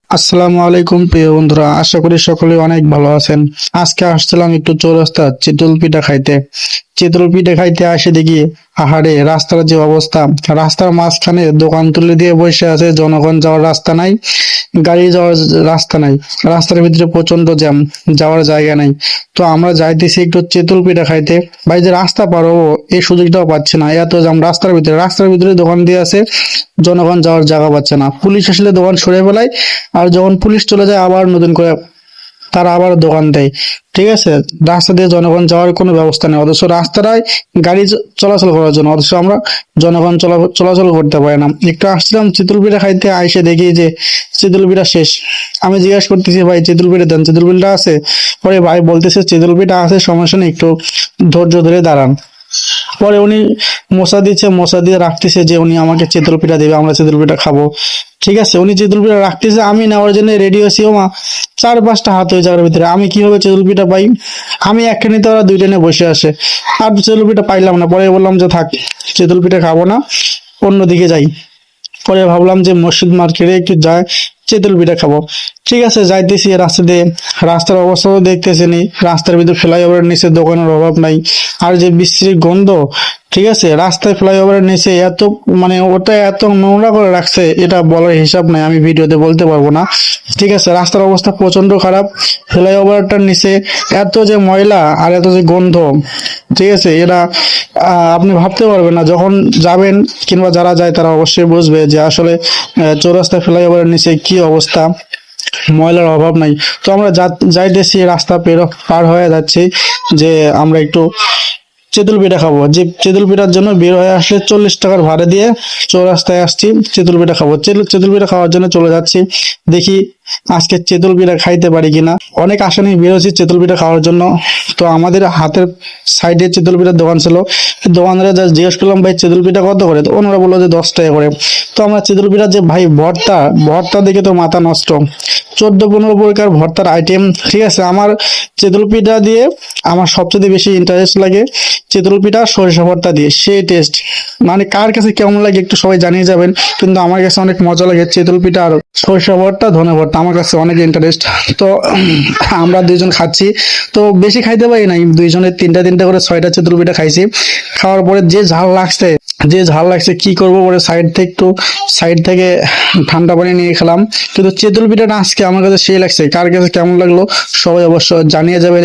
আসসালামু আলাইকুম প্রিয় বন্ধুরা, আশা করি সকলে অনেক ভালো আছেন। আজকে আসছিলাম একটু চৌরাস্তা চিতল পিঠা খাইতে। চিতল পিঠা খাইতে আসে দেখি আহারে রাস্তার যে অবস্থা, রাস্তার মাঝখানে দোকান তুলে দিয়ে বসে আছে, জনগণ যাওয়ার রাস্তা নাই, গাড়ি যাওয়ার রাস্তা নাই, রাস্তার ভিতরে প্রচন্ড জ্যাম, যাওয়ার জায়গা নাই। তো আমরা যাইতেছি একটু চিতল পিঠা খাইতে, ভাই যে রাস্তা পার হবো এই সুযোগটাও পাচ্ছি না, এত জ্যাম রাস্তার ভিতরে দোকান দিয়ে আছে, জনগণ যাওয়ার জায়গা পাচ্ছে না। পুলিশ আসলে দোকান সরে ফেলায়, আর যখন পুলিশ চলে যায় আবার নতুন করে তারা আবার দোকান দেয়। ঠিক আছে, রাস্তা দিয়ে জনগণ যাওয়ার কোনো ব্যবস্থা নেই, অথচ রাস্তাটায় গাড়ি চলাচল করার জন্য, অথচ আমরা জনগণ চলাচল করতে পারি না। একটু আসছিলাম চিতল পিঠা খাইতে, আইসে দেখি যে চিতল পিঠা শেষ। আমি জিজ্ঞেস করতেছি, ভাই চিতল পিঠা দেন, চিতল পিঠা আছে? পরে ভাই বলতেছে চিতল পিঠা আছে, সমস্যা নেই, একটু ধৈর্য ধরে দাঁড়ান। পরে উনি মশা দিয়ে রাখতেছে যে উনি আমাকে চিতল পিঠা দেবে, আমরা চিতল পিঠা খাবো। ঠিক আছে, উনি চিতল পিঠা রাখতেছে, আমি নেওয়ার জন্য রেডি হয়েছি, ও মা, 4-5টা হাত হয়ে যাওয়ার ভিতরে আমি কিভাবে চিতল পিঠা পাই? আমি একটা নিতে, ওরা দুইটা নিয়ে বসে আসে, আর চিতল পিঠা পাইলাম না। পরে বললাম যে থাক, চিতল পিঠা খাবো না, অন্যদিকে যাই। পরে ভাবলাম যে মসজিদ মার্কেটে একটু যাই, চিতল পিঠা খাবো। ঠিক আছে, যাইতেছি রাস্তা দিয়ে, রাস্তার অবস্থা তো দেখতেছেনি, রাস্তার ভিতর ফ্লাইওভারের নিচে দোকানের অভাব নাই, আর যে বিশ্রী গন্ধ। ঠিক আছে, রাস্তায় ফ্লাইওভারের নিচে এত, মানে ওটা এত নোংরা করে রাখছে, এটা বলার হিসাব নাই, আমি ভিডিওতে বলতে পারবো না। ঠিক আছে, রাস্তার অবস্থা প্রচন্ড খারাপ, ফ্লাইওভারটার নিচে এত যে ময়লা আর এত যে গন্ধ। ঠিক আছে, এরা আপনি ভাবতে পারবেন না, যখন যাবেন কিংবা যারা যায় তারা অবশ্যই বুঝবে যে আসলে চৌরাস্তা ফ্লাইওভারের নিচে কি অবস্থা, ময়লার অভাব নাই। তো আমরা যাইতেছি, রাস্তা পার হয়ে যাচ্ছি, যে আমরা একটু চিতল পিঠা খাবো। যে চিতল পিঠার জন্য বের হয়ে আসলে 40 টাকার ভাড়া দিয়ে চৌরাস্তায় আসছি, চিতল পিঠা খাবো। চিতল পিঠা খাওয়ার জন্য চলে যাচ্ছি, দেখি আজকে চিতল পিঠা খাইতে পারি কিনা। অনেক আশা নিয়ে বেরোছি চিতল পিঠা খাওয়ার জন্য। তো আমাদের হাতের সাইডে চিতল পিঠার দোকান ছিল, দোকানদারে যা জিজ্ঞেস করলাম, ভাই চিতল পিঠা কত করে? তো ওনারা বললো যে 10 টাকা করে। তো আমরা চিতল পিঠার যে ভাই ভর্তা, ভর্তা দেখে তো মাথা নষ্ট, 14-15 প্রকার ভর্তার আইটেম। ঠিক আছে, আমার চিতল পিঠা দিয়ে আমার সবচেয়ে বেশি ইন্টারেস্ট লাগে চিতল পিঠা সরিষা ভর্তা দিয়ে, সেই টেস্ট, মানে কার কাছে কেমন লাগে একটু সবাই জানিয়ে যাবেন। কিন্তু আমার কাছে অনেক মজা লাগে চিতল পিঠা আর সরিষা ভর্তা, ধনে ভর্তা, আমার কাছে অনেক ইন্টারেস্ট। তো আমরা দুইজন খাচ্ছি, তো বেশি খাইতে পারি নাই, দুইজনের তিনটা তিনটা করে 6টা চিতল পিঠা খাইছি। খাওয়ার পরে যে ঝাল লাগছে কি করবো, পরে সাইড থেকে ঠান্ডা পানি নিয়ে খেলাম। কিন্তু চিতল পিঠাটা আজকে আমার কাছে সেই লাগছে, কার কাছে কেমন লাগলো সবাই অবশ্য জানিয়ে যাবেন।